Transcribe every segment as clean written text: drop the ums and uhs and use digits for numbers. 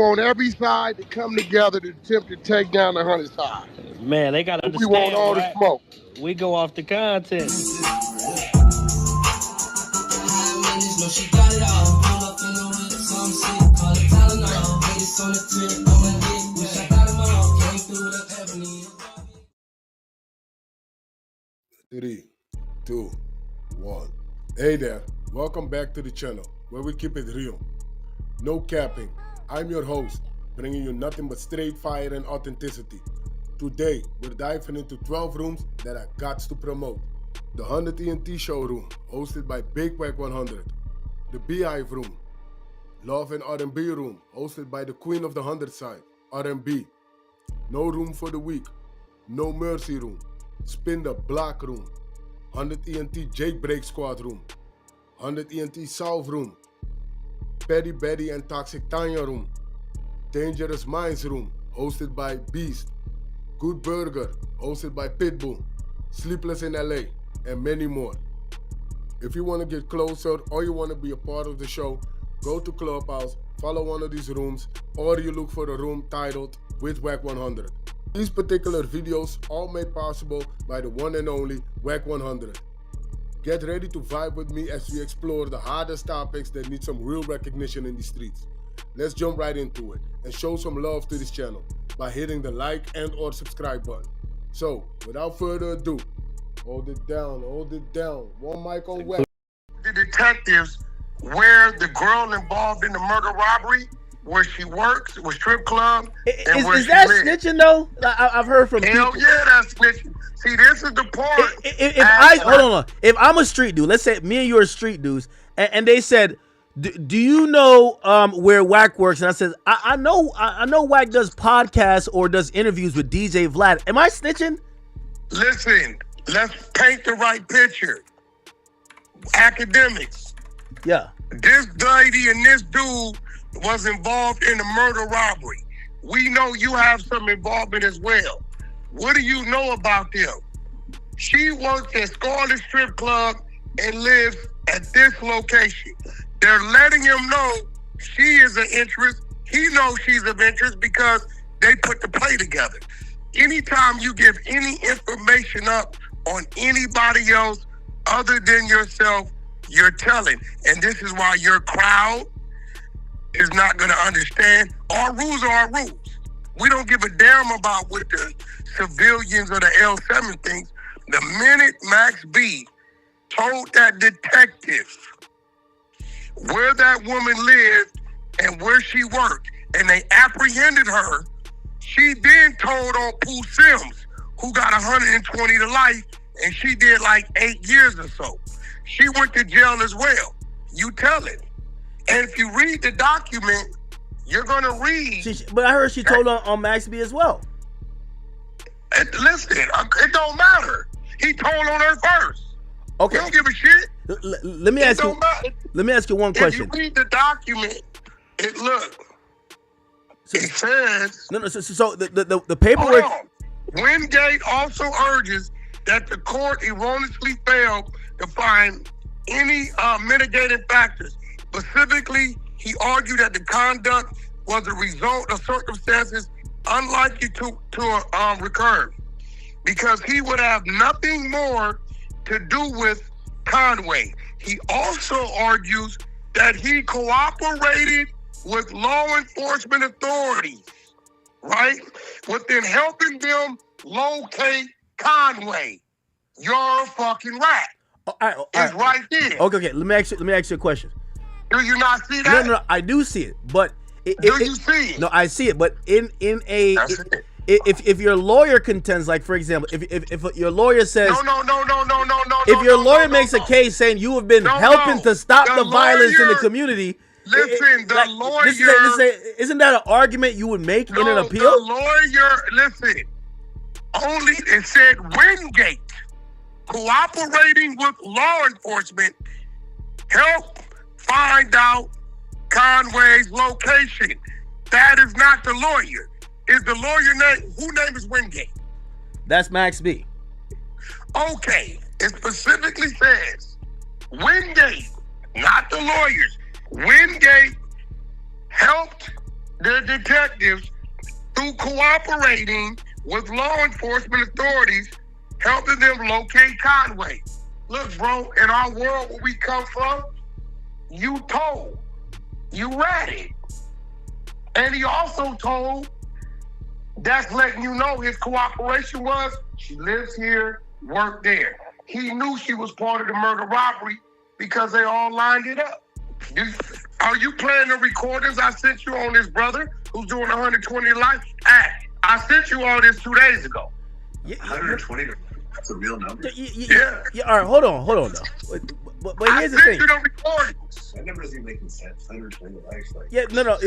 want every side to come together to attempt to take down the 100 side. Man, they gotta understand. We want all the smoke. We go off the content. Three, two, one. Hey there, welcome back to the channel where we keep it real. No capping. I'm your host, bringing you nothing but straight fire and authenticity. Today, we're diving into 12 rooms that I got to promote. The 100 ENT showroom, hosted by Big Wack100. The Beehive room. Love and R&B room, hosted by the queen of the 100 side, R&B. No room for the weak. No mercy room. Spin the block room. 100 ENT Jailbreak Squad room. 100 ENT Solve room. Petty Betty and Toxic Tanya room. Dangerous Minds room, hosted by Beast. Good Burger, hosted by Pitbull. Sleepless in LA, and many more. If you want to get closer or you want to be a part of the show, go to Clubhouse, follow one of these rooms, or you look for a room titled with Wack100. These particular videos all made possible by the one and only Wack100. Get ready to vibe with me as we explore the hardest topics that need some real recognition in the streets. Let's jump right into it and show some love to this channel by hitting the like and or subscribe button. So, without further ado, hold it down. One mic on Wack. The detectives where the girl involved in the murder robbery, where she works, with strip club, and where is that lives. snitching though? I've heard from Hell people. yeah, that's snitching. See, this is the part. Hold on. If I'm a street dude, let's say me and you are street dudes, and they said, do you know where Wack works? And I said, I know Wack does podcasts or does interviews with DJ Vlad. Am I snitching? Listen, let's paint the right picture. Academics. Yeah. This lady and this dude was involved in the murder robbery. We know you have some involvement as well. What do you know about them? She works at Scarlet Strip Club and lives at this location. They're letting him know she is of interest. He knows she's of interest because they put the play together. Anytime you give any information up on anybody else other than yourself, you're telling. And this is why your crowd is not going to understand. Our rules are our rules. We don't give a damn about what the civilians or the L7 thinks. The minute Max B told that detective where that woman lived and where she worked, and they apprehended her, she then told on Pooh Sims, who got 120 to life, and she did like 8 years or so. She went to jail as well. You tell it. And if you read the document, you're going to read. But I heard she told on Max B as well. Listen, it don't matter. He told on her first. Okay. We don't give a shit. Let me ask you one question. If you read the document, it says. So the paperwork. Wingate also urges that the court erroneously failed to find any mitigating factors. Specifically, he argued that the conduct was a result of circumstances unlikely to recur, because he would have nothing more to do with Conway. He also argues that he cooperated with law enforcement authorities, right, within helping them locate Conway. You're a fucking rat. It's right there. Okay. Let me ask you a question. Do you not see that? No, I do see it, but do you see it? No, I see it, but if your lawyer contends, like for example, if your lawyer says no, if your lawyer makes a case saying you have been helping to stop the violence in the community, listen, the lawyer, isn't that an argument you would make in an appeal? The lawyer, listen, only it said Wingate cooperating with law enforcement help find out Conway's location. That is not the lawyer. Is the lawyer name? Whose name is Wingate? That's Max B. Okay. It specifically says Wingate, not the lawyers. Wingate helped the detectives, through cooperating with law enforcement authorities, helping them locate Conway. Look, bro, in our world where we come from, you told, you ratted. And he also told, that's letting you know his cooperation was, she lives here, work there. He knew she was part of the murder robbery because they all lined it up. Are you playing the recordings I sent you on this brother who's doing 120 to life? I sent you all this 2 days ago. 120 to life. That's a real number. Yeah. All right, hold on though. But here's the thing. You the recordings. That number doesn't make sense. 120 to life. Like, Yeah, no.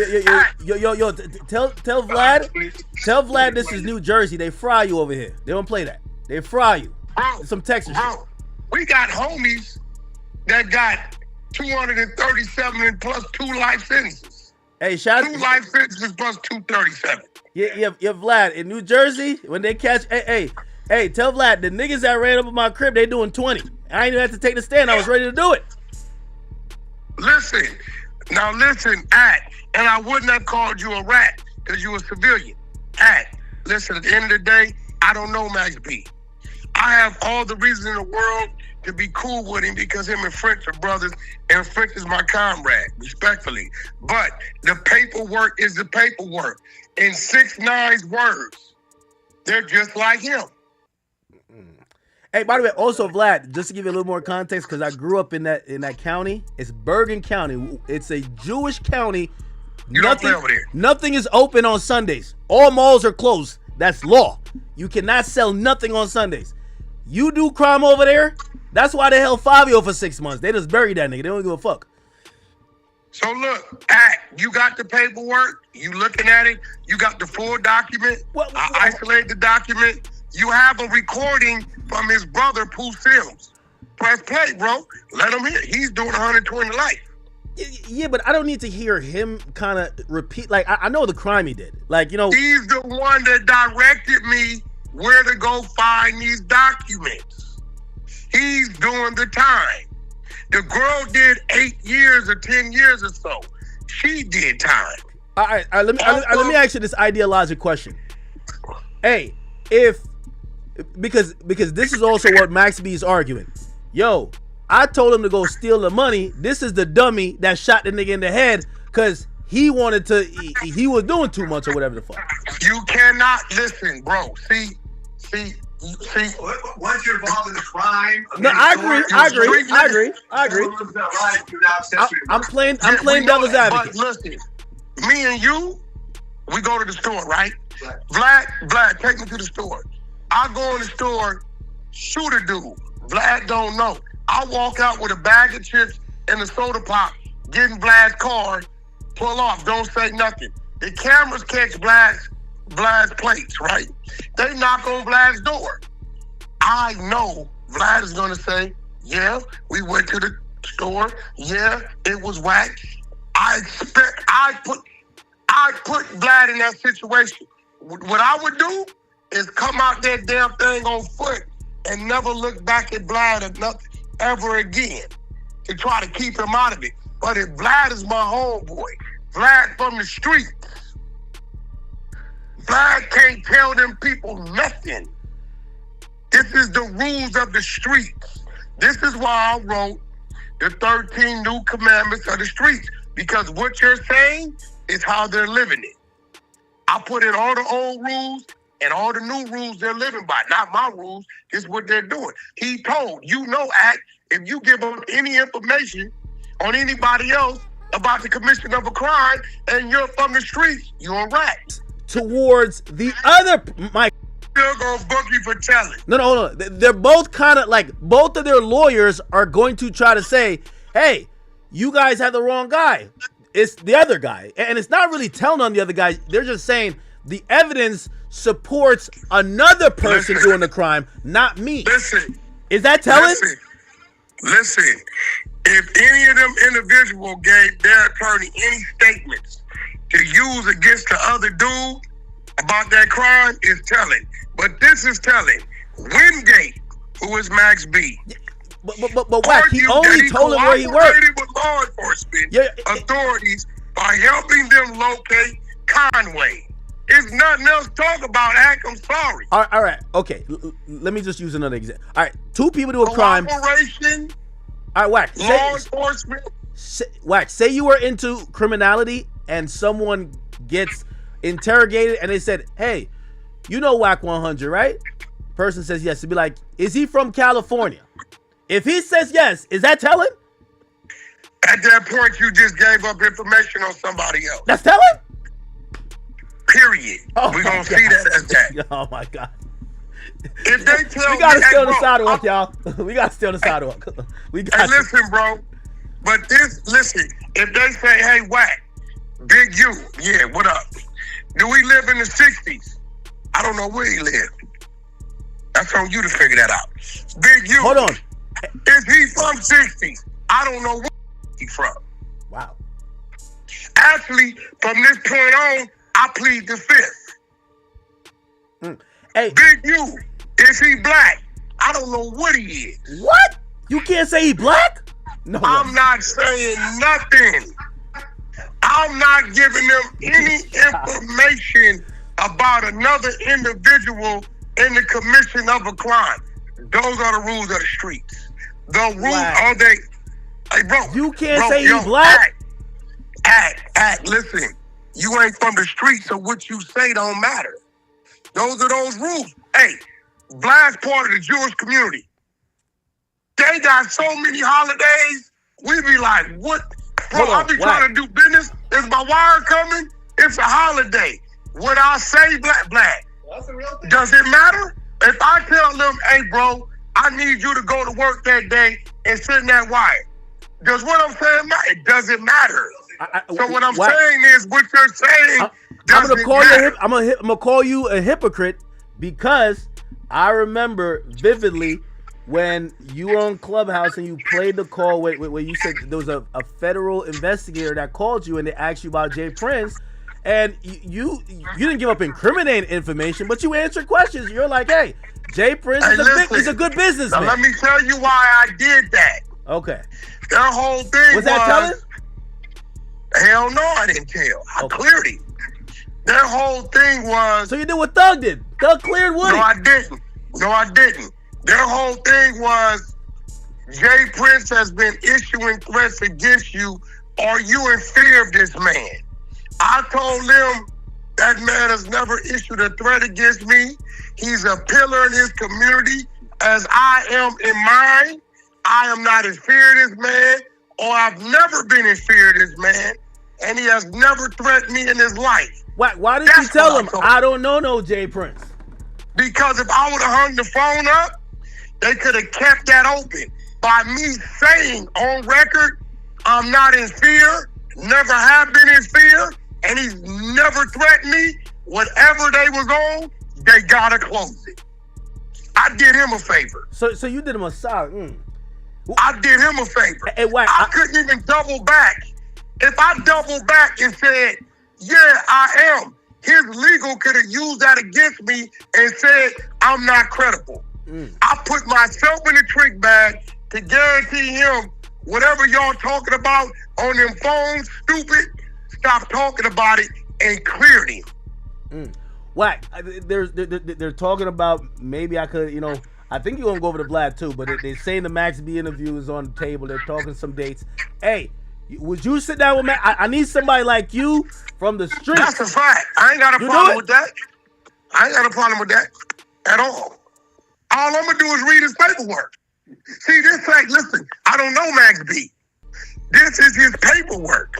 Yo. Tell Vlad this is New Jersey. They fry you over here. They don't play that. They fry you. Bro, Some Texas shit. We got homies that got 237 and plus 2 life sentences. Hey, shout out 2 life sentences plus 237. Yeah, Vlad in New Jersey when they catch. Hey, tell Vlad the niggas that ran up in my crib they doing 20. I ain't even have to take the stand. I was ready to do it. Listen, and I wouldn't have called you a rat because you a civilian. Listen, at the end of the day, I don't know Max B. I have all the reason in the world to be cool with him because him and French are brothers, and French is my comrade, respectfully. But the paperwork is the paperwork. In 6ix9ine's words, they're just like him. Hey, by the way, also Vlad, just to give you a little more context, because I grew up in that county. It's Bergen County. It's a Jewish county. Don't play over there. Nothing is open on Sundays. All malls are closed. That's law. You cannot sell nothing on Sundays. You do crime over there, that's why they held Fabio for 6 months. They just buried that nigga. They don't give a fuck. So look, you got the paperwork. You looking at it. You got the full document. I isolate the document. You have a recording from his brother, Pooh Sims. Press play, bro. Let him hear. He's doing 120 life. Yeah, but I don't need to hear him kind of repeat. Like, I know the crime he did. Like, you know. He's the one that directed me where to go find these documents. He's doing the time. The girl did 8 years or 10 years or so. She did time. All right, let me ask you this ideological question. Hey, because this is also what Max B is arguing. Yo, I told him to go steal the money. This is the dummy that shot the nigga in the head because he wanted to. He was doing too much or whatever the fuck. You cannot listen, bro. See. Once you're involved in the crime, No, I agree. I'm playing devil's advocate. But listen, me and you, we go to the store, right? Vlad, take me to the store. I go in the store, shoot a dude. Vlad don't know. I walk out with a bag of chips and a soda pop, get in Vlad's car, pull off, don't say nothing. The cameras catch Vlad's plates, right? They knock on Vlad's door. I know Vlad is gonna say, yeah, we went to the store. Yeah, it was Wack. I put Vlad in that situation. What I would do is come out that damn thing on foot and never look back at Vlad ever again to try to keep him out of it. But if Vlad is my homeboy, Vlad from the streets, Vlad can't tell them people nothing. This is the rules of the streets. This is why I wrote the 13 new commandments of the streets, because what you're saying is how they're living it. I put in all the old rules and all the new rules they're living by. Not my rules. This is what they're doing. He told, if you give them any information on anybody else about the commission of a crime and you're from the streets, you're a rat. Towards the other, Mike. They're gonna book you for telling. No. They're both kind of like, both of their lawyers are going to try to say, hey, you guys have the wrong guy. It's the other guy. And it's not really telling on the other guy. They're just saying the evidence supports another person doing the crime, not me. Listen. Is that telling? Listen. If any of them individuals gave their attorney any statements to use against the other dude about that crime, is telling. But this is telling. Wingate, who is Max B. But Wack, he only told him where he worked. With law enforcement authorities by helping them locate Conway. It's nothing else to talk about, Ack. I'm sorry. All right. Okay. Let me just use another example. All right. Two people do a crime. Cooperation, All right, Wack. law enforcement. Wack, say you were into criminality and someone gets interrogated and they said, hey, you know Wack100, right? Person says yes. To be like, is he from California? If he says yes, is that telling? At that point, you just gave up information on somebody else. That's telling? Period. Oh We're my going to see that as that. Oh my God. If they tell We gotta me, stay on the bro, sidewalk, y'all. We gotta stay on the sidewalk. We got Hey, listen, bro. But listen, if they say, hey, Wack, Big U, yeah, what up? Do we live in the 60s? I don't know where he lived. That's on you to figure that out. Big U. Hold on. Is he from 60s? I don't know where he's from. Wow. Actually, from this point on, I plead the fifth. Hey, Big U, is he black? I don't know what he is. what? You can't say he black? No. I'm not saying nothing. I'm not giving them any information about another individual in the commission of a crime. Those are the rules of the streets. The rules are they. Hey, bro. You can't say he's black? Act. Listen, you ain't from the streets, so what you say don't matter. Those are those rules. Hey, black's part of the Jewish community. They got so many holidays. We be like, what? Bro, I be trying to do business. Is my wire coming? It's a holiday. Would I say black? That's a real thing. Does it matter? If I tell them, hey, bro, I need you to go to work that day and send that wire. Does what I'm saying matter? It doesn't matter. So what I'm saying is, what you're saying doesn't matter. I'm gonna call you a hypocrite because I remember vividly when you were on Clubhouse and you played the call where you said there was a federal investigator that called you and they asked you about Jay Prince, and you didn't give up incriminating information, but you answered questions. You're like, hey, Jay Prince is a good businessman. Now let me tell you why I did that. Okay. Their whole thing Was that telling? Hell no, I didn't tell. I cleared it. Their whole thing was. So you did what Thug did. Thug cleared Woody. No, I didn't. Their whole thing was Jay Prince has been issuing threats against you. Are you in fear of this man? I told them that man has never issued a threat against me. He's a pillar in his community as I am in mine. I am not in fear of this man, or I've never been in fear of this man, and he has never threatened me in his life. Why did you tell him, I don't know no Jay Prince? Because if I would have hung the phone up, they could have kept that open. By me saying on record, I'm not in fear, never have been in fear, and he's never threatened me, whatever they was on, they gotta close it. I did him a favor. So you did him a solid. I did him a favor. Hey, Wack, I couldn't even double back. If I doubled back and said, yeah, I am, his legal could have used that against me and said, I'm not credible. I put myself in the trick bag to guarantee him whatever y'all talking about on them phones, stupid, stop talking about it and cleared him. Wack, they're talking about maybe I could, I think you're going to go over to Black too, but they're saying the Max B interview is on the table. They're talking some dates. Hey, would you sit down with Max? I need somebody like you from the street. That's a fact. I ain't got a problem with that. I ain't got a problem with that at all. All I'm going to do is read his paperwork. See, this ain't, listen, I don't know Max B. This is his paperwork.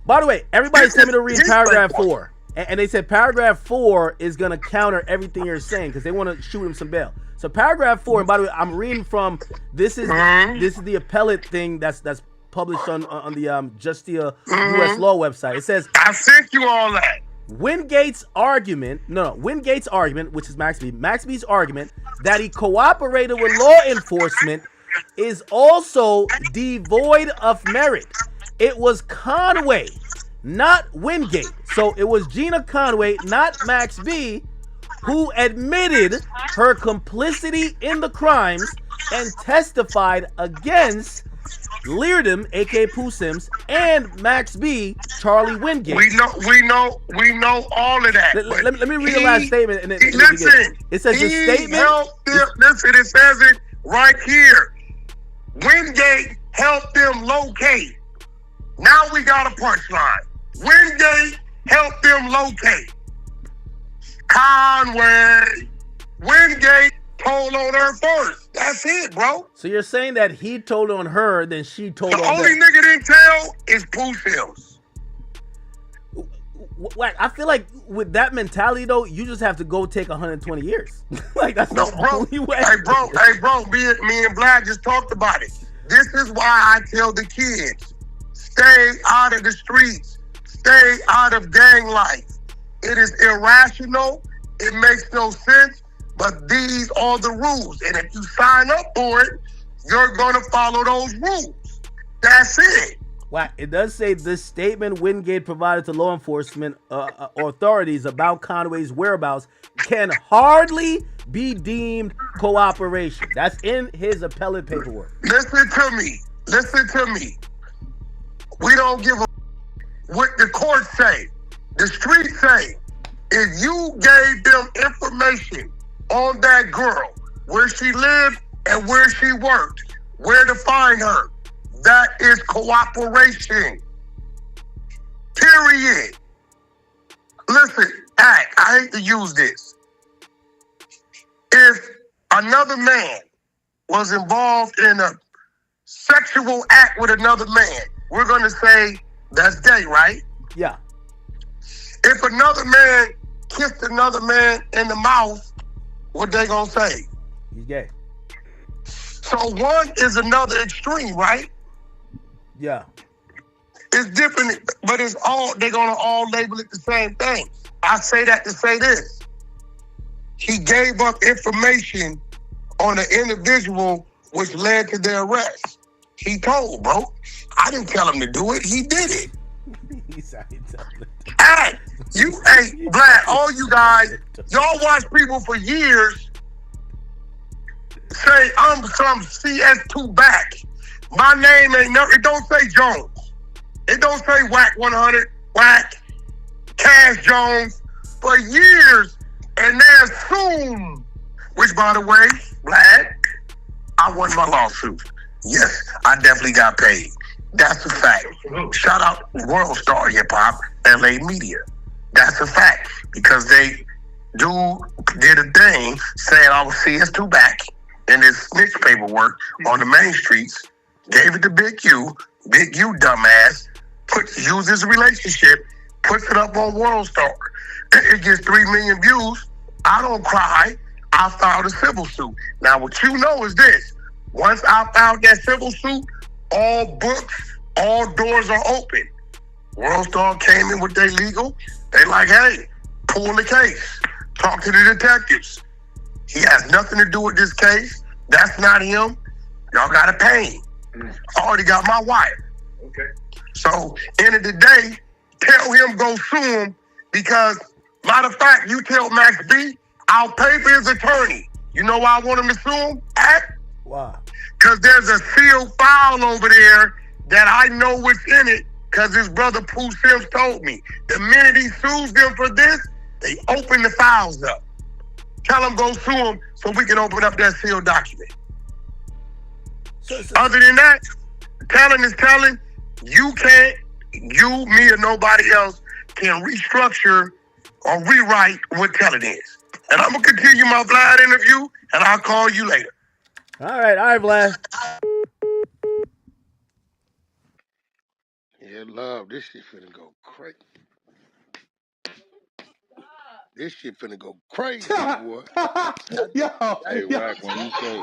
By the way, everybody's telling me to read paragraph 4. And they said paragraph 4 is going to counter everything you're saying because they want to shoot him some bail. So paragraph 4, and by the way, I'm reading from, this is the appellate thing that's published on the Justia US Law website. It says, I sent you all that. Wingate's argument, which is Max B's argument that he cooperated with law enforcement is also devoid of merit. It was Conway, not Wingate. So it was Gina Conway, not Max B, who admitted her complicity in the crimes and testified against Leardom, aka Pooh Sims, and Max B, Charlie Wingate. We know all of that. Let me read the last statement. And then listen, it says the statement. Listen, it says it right here. Wingate helped them locate. Now we got a punchline. Wingate helped them locate. Conway. Wingate told on her first. That's it, bro. So you're saying that he told on her, then she told on him. The only nigga didn't tell is Pooh Sims. I feel like with that mentality though, you just have to go take 120 years. Like that's the only way. Hey bro, me and Black just talked about it. This is why I tell the kids, stay out of the streets, stay out of gang life. It is irrational, it makes no sense, but these are the rules. And if you sign up for it, you're gonna follow those rules. That's it. Wow, it does say this statement Wingate provided to law enforcement authorities about Conway's whereabouts can hardly be deemed cooperation. That's in his appellate paperwork. Listen to me. We don't give a what the court say. The street say, if you gave them information on that girl, where she lived and where she worked, where to find her, that is cooperation. Period. Listen, I hate to use this. If another man was involved in a sexual act with another man, we're going to say that's gay, right? Yeah. If another man kissed another man in the mouth, what they going to say? He's gay. So one is another extreme, right? Yeah. It's different, but it's all, they're going to all label it the same thing. I say that to say this. He gave up information on an individual which led to their arrest. He told, bro. I didn't tell him to do it. He did it. Hey, Vlad, all you guys, y'all watch people for years say, I'm some CS2 back. My name ain't no, it don't say Jones. It don't say Wack100, Wack, Cash Jones for years. And they assume, which by the way, Vlad, I won my lawsuit. Yes, I definitely got paid. That's a fact. Shout out World Star Hip Hop, LA Media. That's a fact. Because they did a thing saying I was CS2 back in his snitch paperwork on the main streets, gave it to Big U dumbass, used his relationship, puts it up on World Star. It gets 3 million views. I don't cry. I filed a civil suit. Now, what you know is this. Once I filed that civil suit, all books, all doors are open. World Star came in with their legal. They like, hey, pull the case. Talk to the detectives. He has nothing to do with this case. That's not him. Y'all got to pay him. I already got my wire. Okay. So, end of the day, tell him go sue him because, matter of fact, you tell Max B, I'll pay for his attorney. You know why I want him to sue him? Why? Because there's a sealed file over there that I know what's in it because his brother Pooh Sims told me. The minute he sues them for this, they open the files up. Tell him go sue him so we can open up that sealed document. Other than that, telling is telling. You can't, you, me, or nobody else can restructure or rewrite what telling is. And I'm going to continue my Vlad interview, and I'll call you later. All right, Vlad. Yeah, love, this shit finna go crazy. This shit finna go crazy, boy. Yo, Hey, Wack, when you say...